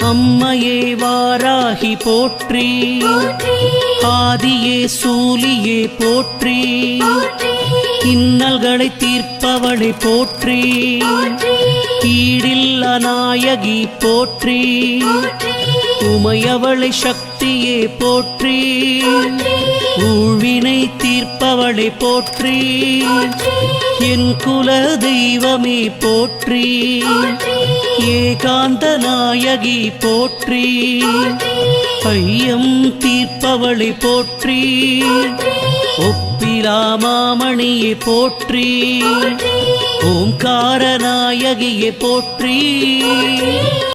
அம்மையே வாராகி போற்றி, ஆதியே சூலியே போற்றி, இன்னல்களை தீர்ப்பவளை போற்றி, ஈடில்ல நாயகி போற்றி, உமையவளை சக்தியே போற்றி, ஊழ்வினை தீர்ப்பவளை போற்றி, என் குல தெய்வமே போற்றி, ஏகாந்த நாயகி போற்றி, ஐயம் தீர்ப்பவளை போற்றி, ஒப்பிலா மாமணியை போற்றி, ஓம்கார நாயகியை போற்றி.